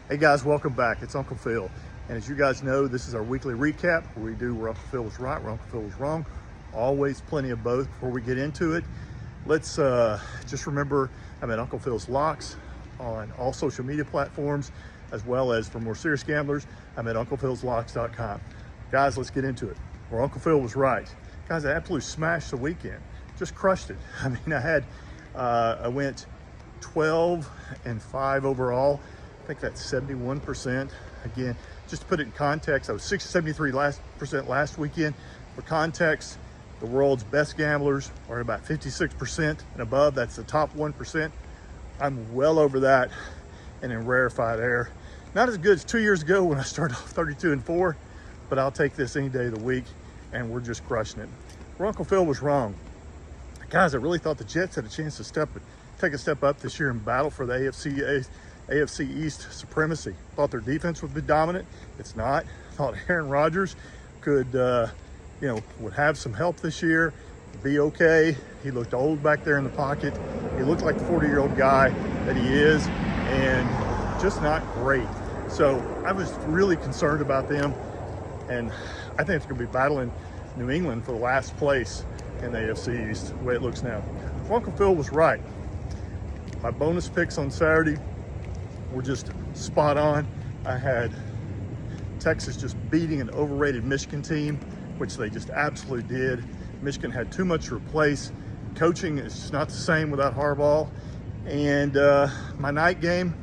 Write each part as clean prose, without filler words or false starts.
Hey guys, welcome back. It's Uncle Phil. And as you guys know, this is our weekly recap where we do where Uncle Phil was right, where Uncle Phil was wrong. Always plenty of both. Before we get into it, let's just remember I'm at Uncle Phil's Locks on all social media platforms, as well as for more serious gamblers, I'm at UnclePhil'sLocks.com. Guys, let's get into it. Where Uncle Phil was right. Guys, I absolutely smashed the weekend. Just crushed it. I mean, I went 12 and 5 overall. I think that's 71%. Again, just to put it in context, I was 73% last weekend. For context, the world's best gamblers are about 56% and above. That's the top 1%. I'm well over that and in rarefied air. Not as good as 2 years ago when I started off 32 and 4, but I'll take this any day of the week, and we're just crushing it. Where Uncle Phil was wrong. Guys, I really thought the Jets had a chance to take a step up this year and battle for the AFC East supremacy. Thought their defense would be dominant. It's not. Thought Aaron Rodgers could, would have some help this year, be okay. He looked old back there in the pocket. He looked like the 40-year-old guy that he is, and just not great. So I was really concerned about them, and I think it's going to be battling New England for the last place in the AFC East, the way it looks now. Uncle Phil was right. My bonus picks on Saturday were just spot on. I had Texas just beating an overrated Michigan team, which they just absolutely did. Michigan had too much to replace. Coaching is just not the same without Harbaugh. And my night game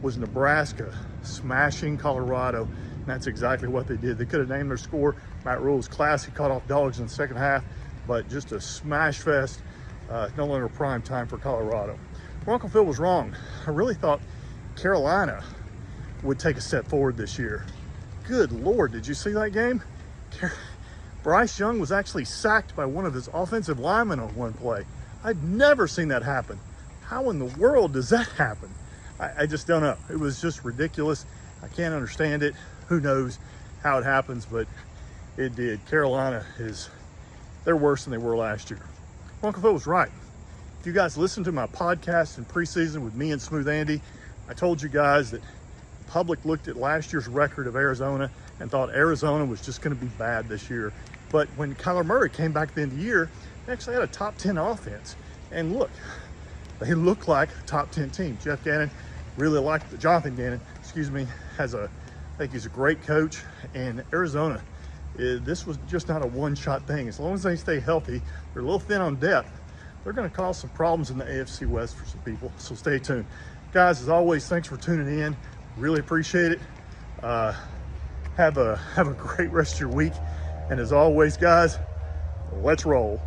was Nebraska smashing Colorado. And that's exactly what they did. They could have named their score. Matt Rule was classy, caught off dogs in the second half, but just a smash fest, no longer prime time for Colorado. Well, Uncle Phil was wrong. I really thought Carolina would take a step forward this year. Good Lord, did you see that game? Bryce Young was actually sacked by one of his offensive linemen on one play. I'd never seen that happen. How in the world does that happen? I just don't know. It was just ridiculous. I can't understand it. Who knows how it happens, but it did. Carolina they're worse than they were last year. Uncle Phil was right. If you guys listened to my podcast in preseason with me and Smooth Andy, I told you guys that the public looked at last year's record of Arizona and thought Arizona was just going to be bad this year. But when Kyler Murray came back at the end of the year, they actually had a top 10 offense. And look, they look like a top 10 team. Jonathan Gannon, I think he's a great coach. And Arizona, this was just not a one-shot thing. As long as they stay healthy, they're a little thin on depth. They're going to cause some problems in the AFC West for some people. So stay tuned. Guys, as always, thanks for tuning in. Really appreciate it. Have a great rest of your week. And as always, guys, let's roll.